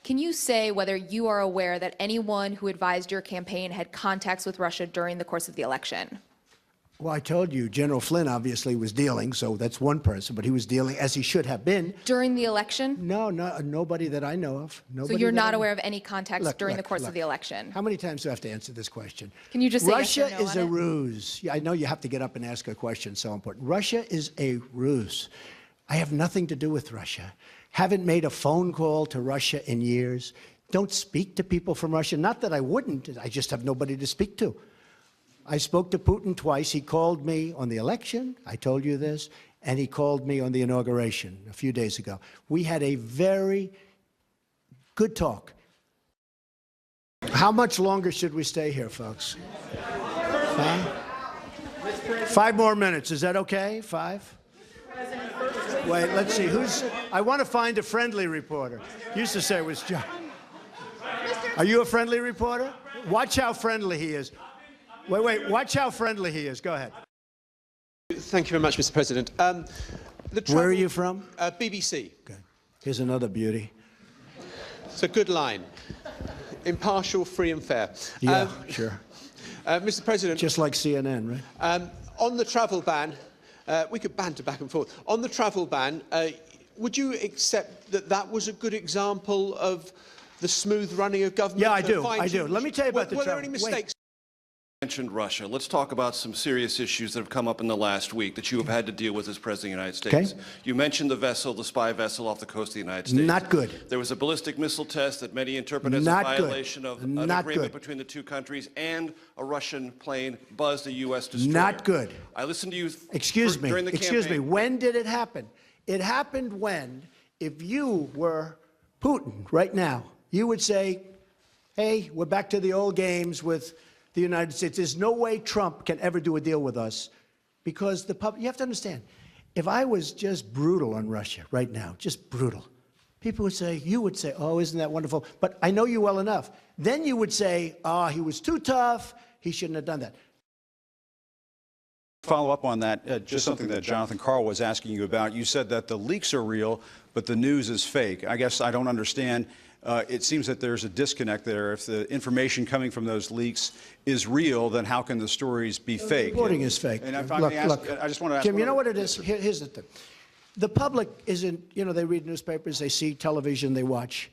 Can you say whether you are aware that anyone who advised your campaign had contacts with Russia during the course of the election? Well, I told you, General Flynn obviously was dealing, so that's one person, but he was dealing as he should have been. During the election? No, nobody that I know of. So you're not aware of any contacts during the course of the election? How many times do I have to answer this question? Can you just say Russia yes or no is on a it? ruse. Yeah, I know you have to get up and ask a question, so important. Russia is a ruse. I have nothing to do with Russia. Haven't made a phone call to Russia in years. Don't speak to people from Russia. Not that I wouldn't, I just have nobody to speak to. I spoke to Putin twice. He called me on the election, I told you this, and he called me on the inauguration a few days ago. We had a very good talk. How much longer should we stay here, folks? Huh? 5 more minutes, is that okay? 5? Wait, let's see, I want to find a friendly reporter. Used to say it was John. Are you a friendly reporter? Watch how friendly he is. Wait, watch how friendly he is. Go ahead. Thank you very much, Mr. President. Where are you from? BBC. Okay. Here's another beauty. It's a good line. Impartial, free and fair. Yeah, sure. Mr. President. Just like CNN, right? On the travel ban, we could banter back and forth. On the travel ban, would you accept that that was a good example of the smooth running of government? Yeah, I do. Let me tell you about the travel. Were there any mistakes? Mentioned Russia. Let's talk about some serious issues that have come up in the last week that you have had to deal with as President of the United States. Okay. You mentioned the vessel, the spy vessel off the coast of the United States. Not good. There was a ballistic missile test that many interpret as Not a violation good. of an Not agreement good. between the two countries, and a Russian plane buzzed a U.S. destroyer. Not good. I listened to you Excuse during the me. campaign. When did it happen? It happened when, if you were Putin right now, you would say, hey, we're back to the old games with the United States. There's no way Trump can ever do a deal with us, because the public, you have to understand, if I was just brutal on Russia right now, just brutal, people would say, you would say, oh, isn't that wonderful? But I know you well enough. Then you would say, oh, he was too tough. He shouldn't have done that. Follow up on that, just something that Jonathan Karl was asking you about. You said that the leaks are real, but the news is fake. I guess I don't understand. It seems that there's a disconnect there. If the information coming from those leaks is real, then how can the stories be fake? Reporting is fake. And if I may ask, I just want to ask, Jim, you know what it is? Here's the thing. The public isn't, you know, they read newspapers, they see television, they watch.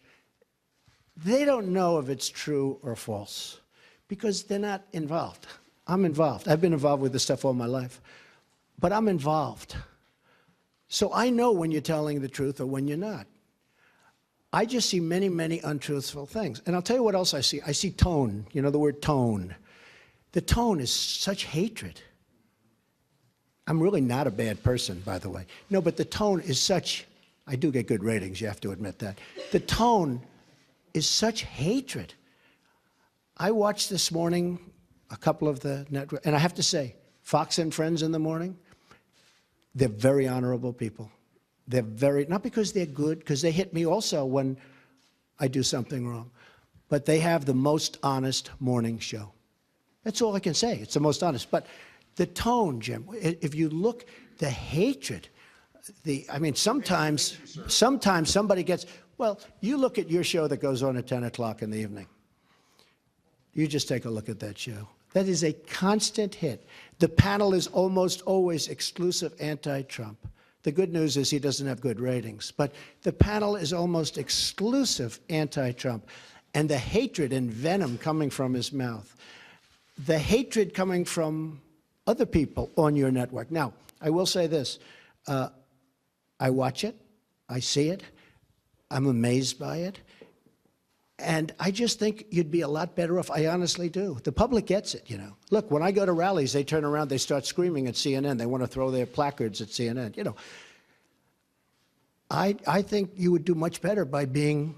They don't know if it's true or false because they're not involved. I'm involved. I've been involved with this stuff all my life, but I'm involved. So I know when you're telling the truth or when you're not. I just see many, many untruthful things. And I'll tell you what else I see. I see tone. You know the word tone. The tone is such hatred. I'm really not a bad person, by the way. No, but the tone is such, I do get good ratings, you have to admit that. The tone is such hatred. I watched this morning a couple of the network, and I have to say, Fox and Friends in the morning, they're very honorable people. They're very, not because they're good, because they hit me also when I do something wrong, but they have the most honest morning show. That's all I can say. It's the most honest. But the tone, Jim, if you look, the hatred, I mean, sometimes somebody gets, well, you look at your show that goes on at 10 o'clock in the evening. You just take a look at that show. That is a constant hit. The panel is almost always exclusive anti-Trump. The good news is he doesn't have good ratings, but the panel is almost exclusive anti-Trump. And the hatred and venom coming from his mouth, the hatred coming from other people on your network. Now, I will say this, I watch it, I see it, I'm amazed by it, and I just think you'd be a lot better off. I honestly do. The public gets it, you know. Look, when I go to rallies, they turn around, they start screaming at CNN. They want to throw their placards at CNN, you know. I think you would do much better by being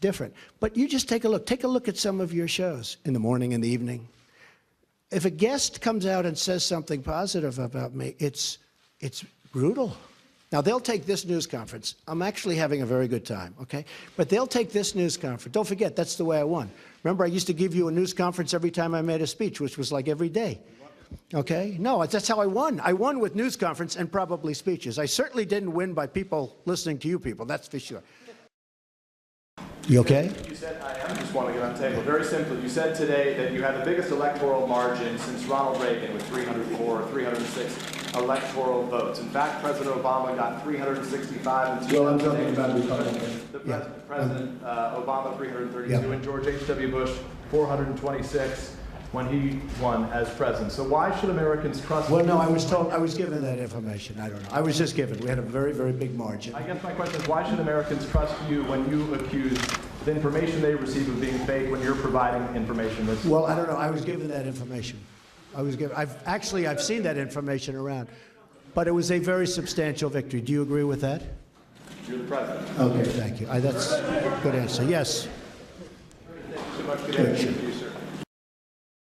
different. But you just take a look. Take a look at some of your shows in the morning and the evening. If a guest comes out and says something positive about me, it's brutal. Now, they'll take this news conference. I'm actually having a very good time, okay? But they'll take this news conference. Don't forget, that's the way I won. Remember, I used to give you a news conference every time I made a speech, which was like every day. Okay? No, that's how I won. I won with news conference and probably speeches. I certainly didn't win by people listening to you people, that's for sure. You okay? You said, I am, just want to get on the table. Very simply, you said today that you had the biggest electoral margin since Ronald Reagan with 304 or 306 electoral votes. In fact, President Obama got 365 in 2008. Well, I'm talking about Republicans. President Obama 332 Yeah. and George H.W. Bush 426 when he won as president. So why should Americans trust Well, no, you? I was given that information. I don't know. I was just given. We had a very, very big margin. I guess my question is, why should Americans trust you when you accuse the information they receive of being fake when you're providing information that's... Well, I don't know. I was given that information. I've seen that information around. But it was a very substantial victory. Do you agree with that? You're the president. Okay, thank you. That's a good answer. Yes. Thank you so much. Good answer.